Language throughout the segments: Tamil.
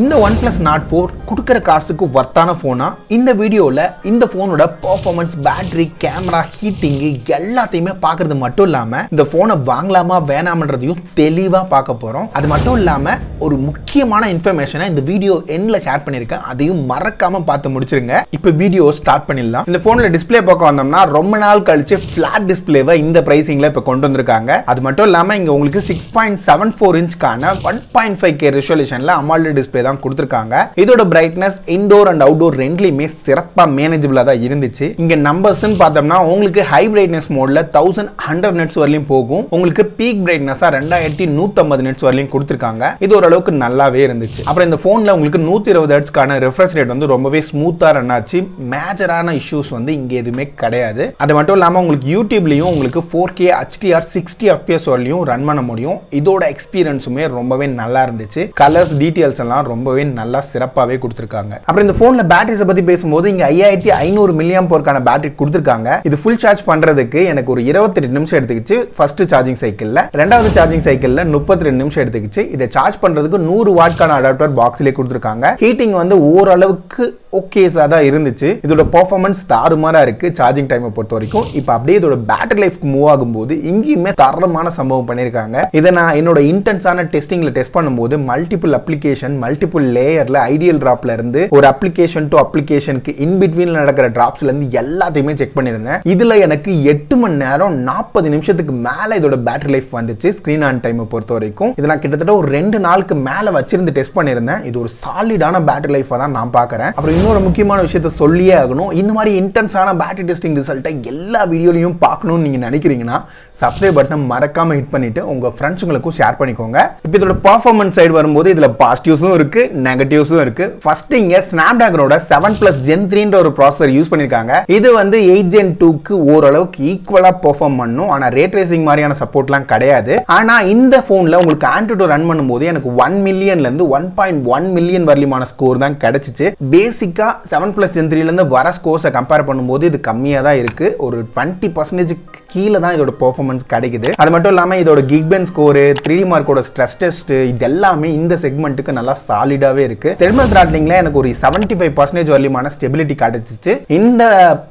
இந்த OnePlus Nord 4 குடுக்குற காசுக்கு வர்த்தான ஃபோனா? இந்த வீடியோவில் இந்த ஃபோனோட பர்ஃபார்மன்ஸ், பேட்டரி, கேமரா, ஹீட்டிங்கு எல்லாத்தையுமே பார்க்கறது மட்டும் இல்லாமல் இந்த ஃபோனை வாங்கலாமா வேணாமன்றதையும் தெளிவாக பார்க்க போகிறோம். அது மட்டும் இல்லாமல் ஒரு முக்கியமான இன்ஃபர்மேஷனை இந்த வீடியோ எண்டில் ஷேர் பண்ணியிருக்கேன். அதையும் மறக்காமல் பார்த்து முடிச்சிருங்க. இப்போ வீடியோ ஸ்டார்ட் பண்ணிடலாம். இந்த ஃபோனில் டிஸ்பிளே பார்க்க வந்தோம்னா ரொம்ப நாள் கழிச்சு ஃப்ளாட் டிஸ்பிளேவை இந்த பிரைசிங்கில் இப்போ கொண்டு வந்திருக்காங்க. அது மட்டும் இல்லாமல் இங்கே உங்களுக்கு 6.74 இன்ச்க்கான 1.5K ரெசல்யூஷனில் AMOLED டிஸ்பிளே தான் கொடுத்திருக்காங்க. இதோட பிரைட்னஸ் இன்டோர் அண்ட் அவுட்டோர் ரெண்டுலயுமே சிறப்பா மேனேஜபிளா தான் இருந்துச்சு. இங்க நம்பர்ஸ்னு பார்த்தோம்னா உங்களுக்கு ஹை பிரைட்னஸ் மோட்ல 1100 nits வரையும் போகும். உங்களுக்கு பீக் பிரைட்னஸா 2150 nits வரையும் கொடுத்திருக்காங்க. இது ஓரளவுக்கு நல்லாவே இருந்துச்சு. அப்புறம் இந்த போன்ல உங்களுக்கு 120 Hz கான ரிஃப்ரெஷ் ரேட் வந்து ரொம்பவே ஸ்மூத்தா ரன் ஆச்சு. மேஜரான இஷ்யூஸ் வந்து இங்க எதுவுமே கிடையாது. அது மட்டும் இல்லாம உங்களுக்கு யூடியூப்லயும் உங்களுக்கு 4K HDR 60 FPS வரையும் ரன் பண்ண முடியும். இதோட எக்ஸ்பீரியன்ஸுமே ரொம்பவே நல்லா இருந்துச்சு. கலர்ஸ், டீடைல்ஸ் எல்லாம் ரொம்பவே நல்லா சிறப்பாவே கொடுத்திருக்காங்க. அப்புறம் இந்த போன்ல பேட்டரிஸ் பத்தி பேசும்போது இங்க 5500 mAh கான பேட்டரி கொடுத்திருக்காங்க. இது ஃபுல் சார்ஜ் பண்றதுக்கு எனக்கு ஒரு 28 நிமிஷம் எடுத்துக்கிச்சு ஃபர்ஸ்ட் சார்ஜிங் சைக்கிள்ல. ரெண்டாவது சார்ஜிங் சைக்கிள்ல 32 நிமிஷம் எடுத்துக்கிச்சு. இதை சார்ஜ் பண்றதுக்கு 100 வாட் கான அடாப்டர் பாக்ஸ்லயே கொடுத்திருக்காங்க. ஹீட்டிங் வந்து ஓரளவுக்கு ஓகேஸா தான் இருந்துச்சு. இதோட பெர்ஃபார்மன்ஸ் தாறுமாறா இருக்கு சார்ஜிங் டைமை பொறுத்த வரைக்கும். இப்போ அப்படியே இதோட பேட்டரி லைஃப்க்கு மூவ் ஆகும்போது இங்கேயுமே தரமான சம்பவம் பண்ணியிருக்காங்க. இதை நான் என்னோட இன்டென்ஸான டெஸ்டிங்ல டெஸ்ட் பண்ணும்போது மல்டிபிள் அப்ளிகேஷன், மல்டிபிள் லேயர்ல ஐடியல் டிராப்ல இருந்து ஒரு அப்ளிகேஷன் டு அப்ளிகேஷனுக்கு இன் பிட்வீன்ல நடக்கிற டிராப்ஸ்ல இருந்து எல்லாத்தையுமே செக் பண்ணியிருந்தேன். இதுல எனக்கு 8 மணி நேரம் 40 நிமிஷத்துக்கு மேல இதோட பேட்டரி லைஃப் வந்துச்சு ஸ்கிரீன் ஆன் டைமை பொறுத்த வரைக்கும். இதை நான் கிட்டத்தட்ட ஒரு 2 நாளுக்கு மேல வச்சிருந்து டெஸ்ட் பண்ணியிருந்தேன். இது ஒரு சாலிடான பேட்டரி லைஃப் தான் நான் பார்க்கறேன். அப்புறம் இன்னொரு முக்கியமான விஷயத்தை சொல்லியே ஆகணும். இந்த மாதிரி இன்டென்ஸான பேட்டரி டெஸ்டிங் ரிசல்ட்டை எல்லா வீடியோலையும் பார்க்கணும்னு நீங்க நினைக்கிறீங்கன்னா சப்ஸ்கிரைப் பட்டனை மறக்காம ஹிட் பண்ணிட்டு உங்க ஃப்ரெண்ட்ஸுங்களுக்கும் ஷேர் பண்ணிக்கோங்க. இப்போ இதோட பெர்ஃபார்மன்ஸ் சைடு வரும்போது இதுல பாசிட்டிவ்ஸும் இருக்கு, நெகட்டிவ்ஸும் இருக்கு. ஃபர்ஸ்ட் இங்க Snapdragonோட 7+ Gen 3ன்ற ஒரு ப்ராசஸர் யூஸ் பண்ணிருக்காங்க. இது வந்து 8 Gen 2க்கு ஓரளவுக்கு ஈக்குவலா பெர்ஃபார்ம் பண்ணும். ஆனா ரே ட்ரேசிங் மாதிரியான சப்போர்ட்லாம் கிடையாது. ஆனா இந்த போன்ல உங்களுக்கு AnTutu ரன் பண்ணும்போது எனக்கு 1 மில்லியன்ல இருந்து 1.1 மில்லியன் வரையிலான ஸ்கோர் தான் கிடைச்சிச்சு. பேசிக்கா 7+ Gen 3ல இருந்து வர ஸ்கோர்ஸை கம்பேர் பண்ணும்போது இது கம்மியா தான் இருக்கு. ஒரு 20% கீழே தான் இதோட பெர்ஃபார்மன்ஸ் கிடைக்குது. அது மட்டும் இல்லாம இதோட கிக்பென் ஸ்கோர், 3D மார்க்கோட ஸ்ட்ரெஸ் டெஸ்ட் இது எல்லாமே இந்த செக்மெண்ட்டுக்கு நல்லா சாலிடாவே இருக்கு. தெர்மல் த்ராட்லிங்ல எனக்கு ஒரு 75% வரையிலான ஸ்டெபிலிட்டி கிடைச்சிச்சு. இந்த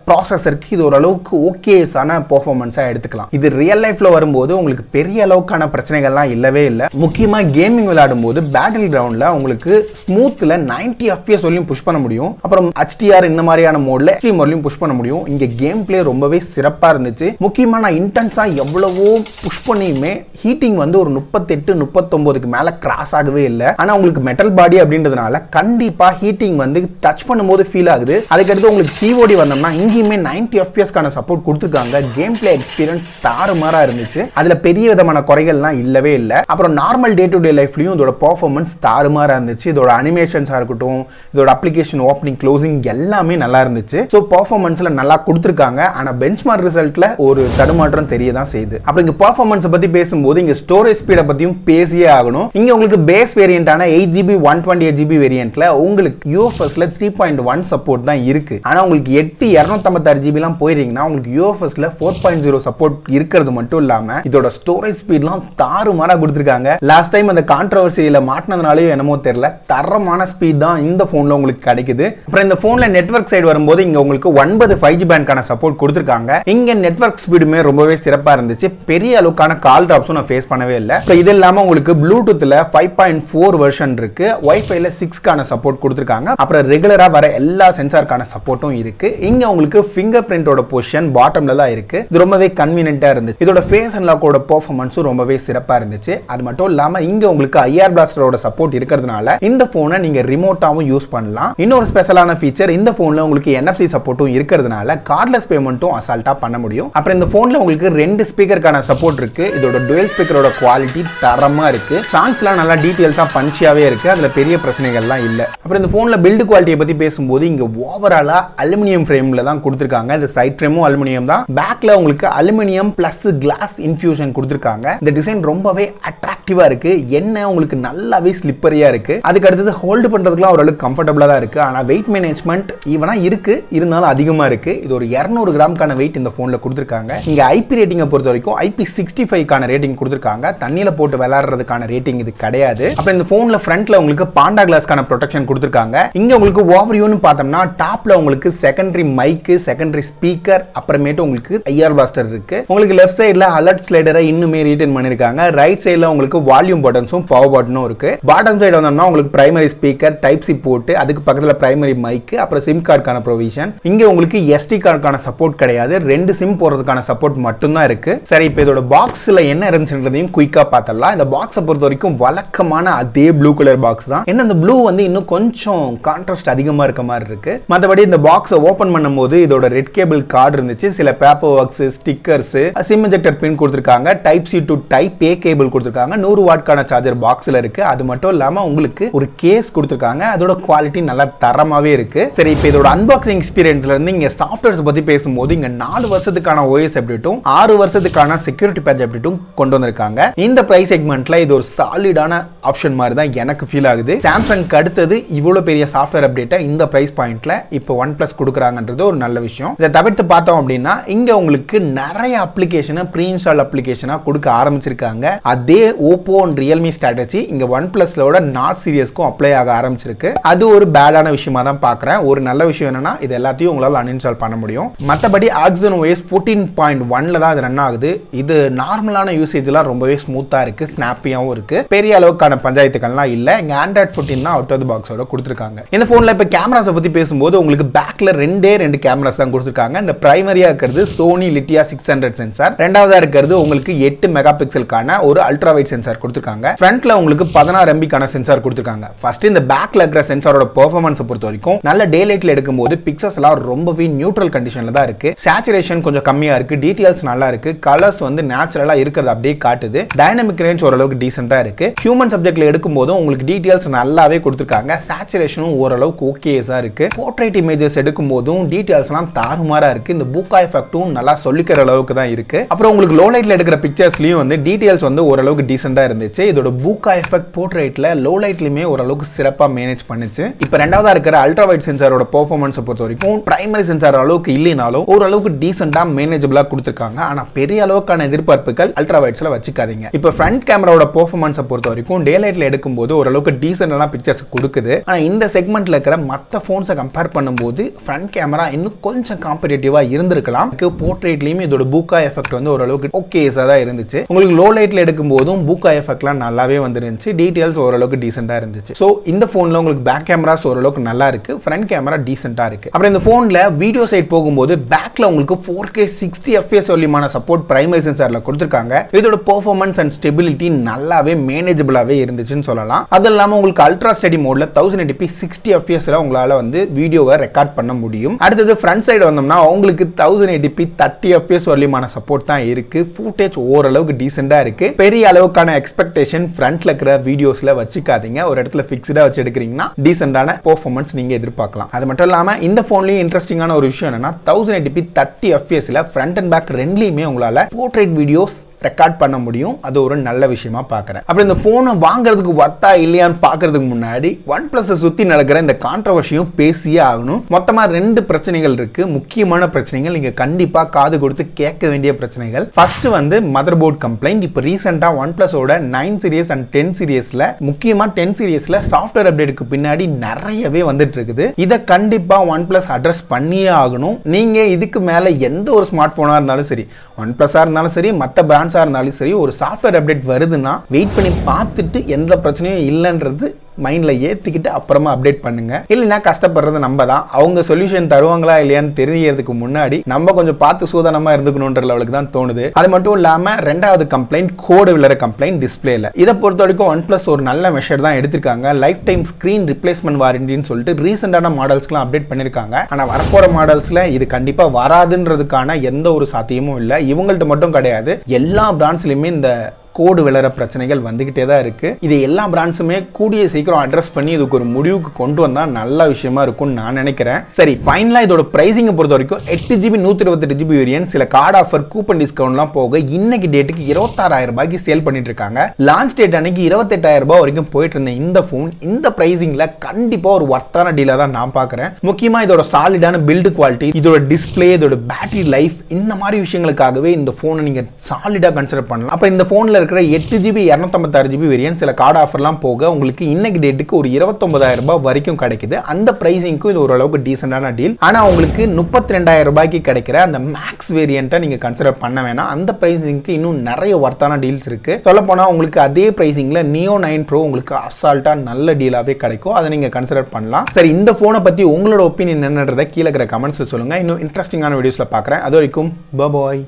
ப்ராசஸருக்கு இது ஓரளவுக்கு ஓகேஸான பெர்ஃபார்மன்ஸா எடுத்துக்கலாம். இது ரியல் லைஃப்ல வரும்போது உங்களுக்கு பெரிய அளவுக்கான பிரச்சனைகள்லாம் இல்லவே இல்லை. முக்கியமா கேமிங் விளையாடும் போது பேட்டில் கிரவுண்ட்ல உங்களுக்கு ஸ்மூத்ல 90 FPS வரையும் புஷ் பண்ண முடியும். அப்புறம் HDR இந்த மாதிரியான மோட்ல எக்ஸ்ட்ரீம் வரையும் புஷ் பண்ண முடியும். இங்க கேம் பிளே ரொம்பவே சிறப்பா இருந்துச்சு. முக்கியமா நான் இன்டென்ஸா எவ்வளவோ புஷ் பண்ணியுமே ஹீட்டிங் வந்து ஒரு 38-39க்கு மேல கிராஸ் ஆகவே இல்லை. ஆனா உங்களுக்கு மெட்டல் பாடி அப்படின்றதுனால கண்டிப்பா ஹீட்டிங் வந்து டச் பண்ணும்போது ஃபீல் ஆகுது. அதுக்கடுத்து உங்களுக்கு COD வந்தோம்னா இங்கேயுமே 90 FPS கான சப்போர்ட் கொடுத்துருக்காங்க. கேம் பிளே எக்ஸ்பீரியன்ஸ் தாறுமாறா இருந்துச்சு. அதுல பெரிய விதமான குறைகள்லாம் இல்லவே இல்லை. அப்புறம் நார்மல் டே டு டே லைஃப்லயும் இதோட பெர்ஃபார்மன்ஸ் தாறுமாறா இருந்துச்சு. இதோட அனிமேஷன்ஸா இருக்கட்டும், இதோட அப்ளிகேஷன் ஓப்பனிங் க்ளோசிங் எல்லாமே நல்லா இருந்துச்சு. ஸோ பெர்ஃபார்மன்ஸ்ல நல்லா கொடுத்துருக்காங்க. ஆனா பெஞ்ச்மார்க் ரிசல்ட்ல ஒரு தடுமாற்றம் தெரிய தான் செய்யுது. அப்புறம் இங்க பெர்ஃபார்மன்ஸ் பத்தி பேசும்போது இங்க ஸ்டோரேஜ் ஸ்பீட பத்தியும் பேசியே ஆகணும். இங்க உங்களுக்கு பேஸ் வேரியன்டான 8GB 128GB வேரியன்ட்ல உங்களுக்கு UFSல 3.1 சப்போர்ட் தான் இருக்கு. ஆனா உங்களுக்கு 8256GB எல்லாம் போயிட்டீங்கன்னா உங்களுக்கு UFSல 4.0 சப்போர்ட் இருக்கிறது மட்டும் இல்லாம இதோட ஸ்டோரேஜ் ஸ்பீட்லாம் தாறுமாறா கொடுத்திருக்காங்க. லாஸ்ட் டைம் அந்த கான்ட்ரோவர்சியில மாட்டினதுனாலே என்னமோ தெரியல, தரமான ஸ்பீட் தான் இந்த போன்ல உங்களுக்கு கிடைக்குது. அப்புறம் இந்த போன்ல நெட்வொர்க் சைடு வரும்போது இங்க உங்களுக்கு 9 5G பேண்ட்கான சப்போர்ட் கொடுத்திருக்காங்க. இங்க நெட்வொர்க் ஸ்பீடுமே ரொம்பவே சிறப்பா இருந்துச்சு. பெரிய அளவுக்கான கால் டிராப்ஸும் நான் ஃபேஸ் பண்ணவே இல்லை. இது இல்லாம உங்களுக்கு ப்ளூடூத்ல 5.4 வெர்ஷன் இருக்கு. வைஃபைல 6 கான சப்போர்ட் கொடுத்திருக்காங்க. அப்புறம் ரெகுலரா வர எல்லா சென்சார்கான சப்போர்ட்டும் இருக்கு. இங்க உங்களுக்கு ஃபிங்கர் பிரிண்டோட பொசிஷன் பாட்டம்ல தான் இருக்கு. இது ரொம்பவே கன்வீனியன்ட்டா இருந்துச்சு. இதோட ஃபேஸ் அன்லாக்கோட பெர்ஃபார்மன்ஸும் ரொம்பவே சிறப்பா இருந்துச்சு. அது மட்டும் இல்லாம இங்க உங்களுக்கு IR பிளாஸ்டரோட சப்போர்ட் இருக்கிறதுனால இந்த போனை நீங்க ரிமோட்டாவும் யூஸ் பண்ணலாம். இன்னொரு ஸ்பெஷலான ஃபீச்சர், இந்த போன்ல உங்களுக்கு NFC சப்போர்ட்டும் இருக்கிறதுனால கார்ட்லெஸ் பேமெண்ட்டும் அசால்ட்டா பண்ண முடியும். அப்புறம் இந்த போன்ல உங்களுக்கு 2 ஸ்பீக்கர்கான சப்போர்ட் இருக்கு. இதோட டுவல் ஸ்பீக்கரோட குவாலிட்டி தரமா இருக்கு. சாங்ஸ்லாம் நல்லா டீடைல்ஸா பஞ்சியாவே இருக்கு. அதுல பெரிய பிரச்சனைகள்லாம் இல்ல. அப்புறம் இந்த போன்ல பில்ட் குவாலிட்டியை பத்தி பேசும்போது இங்க ஓவராலா அலுமினியம் ஃப்ரேம்ல தான் கொடுத்திருக்காங்க. இந்த சைட் ஃப்ரேமும் அலுமினியம் தான். பேக்ல உங்களுக்கு அலுமினியம் பிளஸ் கிளாஸ் இன்ஃபியூஷன் கொடுத்திருக்காங்க. இந்த டிசைன் ரொம்பவே அட்ராக்டிவா இருக்கு. என்ன உங்களுக்கு உங்களுக்கு நல்லாவே ஸ்லிப்பரியா இருக்கு. அதுக்கு அடுத்தது ஹோல்டு பண்றதுக்குலாம் ஓரளவுக்கு கம்ஃபர்டபுளா தான் இருக்கு. ஆனா வெயிட் மேனேஜ்மெண்ட் ஈவனா இருக்கு, இருந்தாலும் அதிகமா இருக்கு. இது ஒரு 200 கிராம்க்கான வெயிட் இந்த போன்ல கொடுத்திருக்காங்க. இங்க ஐபி ரேட்டிங்கை பொறுத்த வரைக்கும் IP65 ரேட்டிங் கொடுத்திருக்காங்க. தண்ணியில போட்டு விளையாடுறதுக்கான ரேட்டிங் இது கிடையாது. அப்புறம் இந்த போன்ல ஃப்ரண்ட்ல உங்களுக்கு பாண்டா கிளாஸ்க்கான ப்ரொடெக்ஷன் கொடுத்திருக்காங்க. இங்க உங்களுக்கு ஓவர்வியூன்னு பார்த்தோம்னா டாப்ல உங்களுக்கு செகண்டரி மைக், செகண்டரி ஸ்பீக்கர், அப்புறமேட்டு உங்களுக்கு ஐஆர் பிளாஸ்டர் இருக்கு. உங்களுக்கு லெஃப்ட் சைடுல அலர்ட் ஸ்லைடரை இன்னுமே ரீட்டைன் பண்ணிருக்காங்க. ரைட் சைடுல உங்களுக்கு வால்யூம் பட்டன்ஸும் பவர் பட்டனும் இருக்கு. பாட்டம் சைடு வந்தோம்னா உங்களுக்கு primary speaker, type C port, அதுக்கு பக்கத்துல பிரைமரி மைக், அப்புறம் சிம் கார்டுக்கான ப்ரொவிஷன். இங்க உங்களுக்கு SD கார்டுக்கான சப்போர்ட் கிடையாது. 2 சிம் போறதுக்கான சப்போர்ட் மட்டும் தான் இருக்கு. சரி, இப்போ இதோட பாக்ஸ்ல என்ன இருந்துச்சுன்றதையும் குயிக்கா பார்த்தலாம். இந்த பாக்ஸை பொறுத்த வரைக்கும் வழக்கமான அதே ப்ளூ கலர் பாக்ஸ் தான். என்ன இந்த ப்ளூ வந்து இன்னும் கொஞ்சம் கான்ட்ராஸ்ட் அதிகமா இருக்க மாதிரி இருக்கு. மற்றபடி இந்த பாக்ஸை ஓபன் பண்ணும்போது இதோட ரெட் கேபிள் கார்டு இருந்துச்சு, சில paper works, stickers, SIM injector pin கொடுத்திருக்காங்க, type C to type A cable கொடுத்திருக்காங்க, 100 வாட்கான சார்ஜர் பாக்ஸ்ல இருக்கு. அது மட்டும் இல்லாம உங்களுக்கு ஒரு கேஸ் கொடுத்திருக்காங்க. அதோட குவாலிட்டி நல்லா தரமாவே இருக்கு. சரி, இப்போ இதோட அன்பாக்சிங் எக்ஸ்பீரியன்ஸ்ல இருந்து இங்க சாஃப்ட்வேர்ஸ் பத்தி பேசும்போது இங்க 4 வருஷத்துக்கான OS அப்டேட்டும் 6 வருஷத்துக்கான செக்யூரிட்டி பேட்ச் அப்டேட்டும் கொண்டு வந்திருக்காங்க. இந்த பிரைஸ் செக்மெண்ட்ல இது ஒரு சாலிடான ஆப்ஷன் மாதிரி தான் எனக்கு ஃபீல் ஆகுது. சாம்சங்க்கு அடுத்தது இவ்வளவு பெரிய சாஃப்ட்வேர் அப்டேட்டை இந்த பிரைஸ் பாயிண்ட்ல இப்போ OnePlus கொடுக்குறாங்கன்றது ஒரு நல்ல விஷயம். இதை தவிர்த்து பார்த்தோம் அப்படின்னா இங்க உங்களுக்கு நிறைய அப்ளிகேஷனை ப்ரீ இன்ஸ்டால் அப்ளிகேஷனா கொடுக்க ஆரம்பிச்சிருக்காங்க. அதே ஓப்போ அண்ட் ரியல்மி ஸ்ட்ராட்டஜி இங்க OnePlusலோட நாட் சீரியஸ்க்கும் அப்ளை ஆக ஆரம்பிச்சிருக்கு. அது ஒரு பேடான விஷயமா தான் பார்க்குறேன். ஒரு நல்ல விஷயம் என்னன்னா இது எல்லாத்தையும் உங்களால் அன்இன்ஸ்டால் பண்ண முடியும். மற்றபடி ஆக்சிஜன் OS 14.1ல தான் இது ரன் ஆகுது. இது நார்மலான யூசேஜ்லாம் ரொம்பவே ஸ்மூத்தா இருக்கு, ஸ்னாப்பியாவும் இருக்கு. பெரிய அளவுக்கான பஞ்சாயத்துக்கள்லாம் இல்ல. இங்க Android 14 தான் அவுட் ஆஃப் தி பாக்ஸோட கொடுத்திருக்காங்க. இந்த போன்ல இப்ப கேமராஸை பத்தி பேசும்போது உங்களுக்கு பேக்ல 2 கேமராஸ் தான் கொடுத்திருக்காங்க. இந்த பிரைமரியா இருக்கிறது சோனி லிட்டியா 600 சென்சார், ரெண்டாவதா இருக்கிறது உங்களுக்கு 8 மெகா பிக்சலுக்கான ஒரு அல்ட்ரா வைட் சென்சார் கொடுத்திருக்காங்க. ஃப்ரண்ட்ல உங்களுக்கு 16 MB சென்சார் கொடுத்திருக்காங்க. ஃபர்ஸ்ட் இந்த பேக்ல இருக்கிற சென்சாரோட பெர்ஃபார்மன்ஸ் பொறுத்த வரைக்கும் நல்ல டே லைட்ல எடுக்கும்போது பிக்சல்ஸ் எல்லாம் ரொம்பவே நியூட்ரல் கண்டிஷன்ல தான் இருக்கு. சேச்சுரேஷன் கொஞ்சம் கம்மியா இருக்கு, டீடைல்ஸ் நல்லா இருக்கு, கலர்ஸ் வந்து நேச்சுரலா இருக்கிறது அப்படியே காட்டுது. டைனமிக் ரேஞ்ச் ஓரளவுக்கு டீசென்ட்டா இருக்கு. ஹியூமன் சப்ஜெக்ட்ல எடுக்கும்போது உங்களுக்கு டீடைல்ஸ் நல்லாவே கொடுத்திருக்காங்க. சேச்சுரேஷனும் ஓரளவுக்கு ஓகேஸா இருக்கு. போர்ட்ரைட் இமேஜஸ் எடுக்கும்போதும் டீடைல்ஸ்லாம் தாறுமாறா இருக்கு. இந்த பூக்கா எஃபெக்ட்டும் நல்லா சொல்லிக்கிற அளவுக்கு தான் இருக்கு. அப்புறம் உங்களுக்கு லோ லைட்ல எடுக்கிற பிக்சர்ஸ்லயும் வந்து டீடைல்ஸ் வந்து ஓரளவுக்கு டீசென்ட்டா இருந்துச்சு. இதோட பூக்கா எஃபெக்ட் போர்ட்ரைட்ல லோ லைட்லயுமே ஓரளவுக்கு சிறப்பா மேனேஜ் பண்ணுச்சு. இப்போ ரெண்டாவதா இருக்கிற அல்ட்ரா வைட் சென்சாரோட பெர்ஃபார்மன்ஸ் பொறுத்த வரைக்கும் பிரைமரி சென்சார் அளவுக்கு இல்லைனாலும் ஓரளவுக்கு டீசென்ட்டா மேனேஜபிளா கொடுத்திருக்காங்க. ஆனா பெரிய அளவுக்கான எதிர்பார்ப்புகள் அல்ட்ரா வைட்ஸ்ல வச்சுக்காதீங்க. இப்போ ஃப்ரண்ட் கேமராவோட பெர்ஃபார்மன்ஸ் பொறுத்த வரைக்கும் டே லைட்ல எடுக்கும்போது ஓரளவுக்கு டீசென்ட்டான பிக்சர்ஸ் கொடுக்குது. ஆனா இந்த செக்மெண்ட்ல இருக்கிற மற்ற போன்ஸை கம்பேர் பண்ணும்போது ஃப்ரண்ட் கேமரா இன்னும் கொஞ்சம் காம்படிட்டிவா இருந்திருக்கலாம். போர்ட்ரைட்லயும் இதோட பூக்கா எஃபெக்ட் வந்து ஓரளவுக்கு ஓகேஸா தான் இருந்துச்சு. உங்களுக்கு லோ லைட்ல எடுக்கும்போதும் பூக்கா எஃபெக்ட்லாம் நல்லாவே வந்துருந்துச்சு. டீடைல்ஸ் ஓரளவுக்கு டீசென்ட்டா இருந்துச்சு. சோ இந்த போன்ல உங்களுக்கு பேக் கேமராஸ் ஓரளவுக்கு நல்லா இருக்கு, ஃப்ரண்ட் கேமரா டீசென்ட்டா இருக்கு. அப்புறம் இந்த போன்ல வீடியோ சைட் போகும்போது பேக்ல உங்களுக்கு 4K 60 FPS வரையிலான சப்போர்ட் பிரைமரி சென்சார்ல கொடுத்திருக்காங்க. இதோட பெர்ஃபார்மன்ஸ் அண்ட் ஸ்டெபிலிட்டி நல்லாவே மேனேஜபிளாவே இருந்துச்சுன்னு சொல்லலாம். அது இல்லாம உங்களுக்கு அல்ட்ரா ஸ்டடி மோட்ல 1080p 60 FPSல உங்களால வந்து வீடியோவை ரெக்கார்ட் பண்ண முடியும். அடுத்தது ஃப்ரண்ட் சைடு வந்தோம்னா உங்களுக்கு 1080p 30 FPS வரையிலான சப்போர்ட் தான் இருக்கு. ஃபுட்டேஜ் ஓரளவுக்கு டீசென்ட்டா இருக்கு. பெரிய அளவுக்கான எக்ஸ்பெக்டேஷன் ஃப்ரண்ட்ல இருக்கிற வீடியோஸ்ல வச்சுக்காதீங்க. ஒரு இடத்துல ஃபிக்ஸ்டா வச்சு எடுக்கிறீங்கன்னா டீசென்ட்டான பெர்ஃபார்மன்ஸ் நீங்க எதிர்பார்க்கலாம். அது மட்டும் இல்லாம இந்த போன்லயும் இன்ட்ரெஸ்டிங்கான ஒரு விஷயம் என்னன்னா 1080p 30 FPSல ஃப்ரண்ட் அண்ட் பேக் ரெண்டுலயுமே உங்களால போர்ட்ரைட் வீடியோஸ் ரெக்கார்ட் பண்ண முடியும். அது ஒரு நல்ல விஷயமா பார்க்குறேன். அப்புறம் இந்த ஃபோனை வாங்குறதுக்கு வர்த்தா இல்லையான்னு பார்க்கறதுக்கு முன்னாடி OnePlus சுற்றி நடக்கிற இந்த கான்ட்ரவர்ஷியும் பேசியே ஆகணும். மொத்தமாக 2 பிரச்சனைகள் இருக்கு, முக்கியமான பிரச்சனைகள். நீங்க கண்டிப்பா காது கொடுத்து கேட்க வேண்டிய பிரச்சனைகள். ஃபர்ஸ்ட் வந்து மதர் போர்ட் கம்ப்ளைண்ட். இப்போ ரீசெண்டாக OnePlusோட 9 சீரியஸ் அண்ட் 10 சீரியஸ்ல முக்கியமா 10 சீரியஸ்ல சாஃப்ட்வேர் அப்டேட்டுக்கு பின்னாடி நிறையவே வந்துட்டு இருக்குது. இதை கண்டிப்பா OnePlus அட்ரஸ் பண்ணியே ஆகணும். நீங்க இதுக்கு மேல எந்த ஒரு ஸ்மார்ட் போனா இருந்தாலும் சரி, OnePlusஆ இருந்தாலும் சரி, மற்ற பிராண்ட்ஸா இருந்தாலும் சரி, ஒரு சாஃப்ட்வேர் அப்டேட் வருதுன்னா வெயிட் பண்ணி பார்த்துட்டு எந்த பிரச்சனையும் இல்லைன்றது மைண்ட்ல ஏத்திக்கிட்டு அப்புறமா அப்டேட் பண்ணுங்க. இல்லைன்னா கஷ்டப்படுறது நம்ம தான். அவங்க சொல்யூஷன் தருவாங்களா இல்லையான்னு தெரியறதுக்கு முன்னாடி நம்ம கொஞ்சம் பார்த்து சூதானமா இருந்துக்கணும்ன்ற லெவலுக்கு தான் தோணுது. அது மட்டும் இல்லாம ரெண்டாவது கம்ப்ளைண்ட் கோடு விளற கம்ப்ளைண்ட் டிஸ்பிளேல. இதை பொறுத்த வரைக்கும் OnePlus ஒரு நல்ல மெஷர் தான் எடுத்திருக்காங்க. லைஃப் டைம் ஸ்கிரீன் ரிப்ளேஸ்மெண்ட் வாரண்டின்னு சொல்லிட்டு ரீசெண்டான மாடல்ஸ்க்குலாம் அப்டேட் பண்ணிருக்காங்க. ஆனா வரப்போற மாடல்ஸ்ல இது கண்டிப்பா வராதுன்றதுக்கான எந்த ஒரு சாத்தியமும் இல்லை. இவங்கள்ட்ட மட்டும் கிடையாது, எல்லா பிராண்ட்ஸ்லயுமே இந்த கோடு விளற பிரச்சனைகள் வந்துகிட்டே தான் இருக்கு. இது எல்லா பிராண்ட்ஸுமே கூடிய சீக்கிரம் அட்ரஸ் பண்ணி இதுக்கு ஒரு முடிவுக்கு கொண்டு வந்தா நல்ல விஷயமா இருக்கும்னு நான் நினைக்கிறேன். சரி, ஃபைனலா இதோட பிரைசிங்கை பொறுத்த வரைக்கும் 8GB 128GB வேரியன்ட் சில கார்டு ஆஃபர் கூப்பன் டிஸ்கவுண்ட்லாம் போக இன்னைக்கு டேட்டுக்கு 26,000 ரூபாய்க்கு சேல் பண்ணிட்டு இருக்காங்க. லான்ச் டேட் அன்னைக்கு 28,000 ரூபாய் வரைக்கும் போயிட்டு இருந்த இந்த போன் இந்த பிரைசிங்ல கண்டிப்பா ஒரு வர்த்தான டீலா தான் நான் பார்க்கிறேன். முக்கியமா இதோட சாலிடான பில்டு குவாலிட்டி, இதோட டிஸ்பிளே, இதோட பேட்டரி லைஃப், இந்த மாதிரி விஷயங்களுக்காகவே இந்த போனை நீங்க சாலிடா கன்சிடர் பண்ணலாம். அப்ப இந்த போன்ல இருக்கிற 8GB 256GB வேரியன்ட் சில கார்டு ஆஃபர்லாம் போக உங்களுக்கு இன்னைக்கு டேட்டுக்கு ஒரு 29,000 ரூபாய் வரைக்கும் கிடைக்குது. அந்த பிரைசிங்க்கு இது ஓரளவுக்கு டீசென்டான டீல். ஆனா உங்களுக்கு 32,000 ரூபாய்க்கு கிடைக்கிற அந்த மேக்ஸ் வேரியன்ட்டை நீங்க கன்சிடர் பண்ண வேணாம். அந்த பிரைசிங்க்கு இன்னும் நிறைய வர்த்தான டீல்ஸ் இருக்கு. சொல்ல போனா உங்களுக்கு அதே பிரைசிங்ல Neo 9 Pro உங்களுக்கு அசால்ட்டா நல்ல டீலாவே கிடைக்கும். அதை நீங்க கன்சிடர் பண்ணலாம். சரி, இந்த போனை பத்தி உங்களோட ஒப்பீனியன் என்னன்றதை கீழே இருக்கிற கமெண்ட்ஸ்ல சொல்லுங்க. இன்னும் இன்ட்ரெஸ்டிங்கான வீடியோஸ்ல பார்க்குறேன். அது வரைக்கும் பாய்.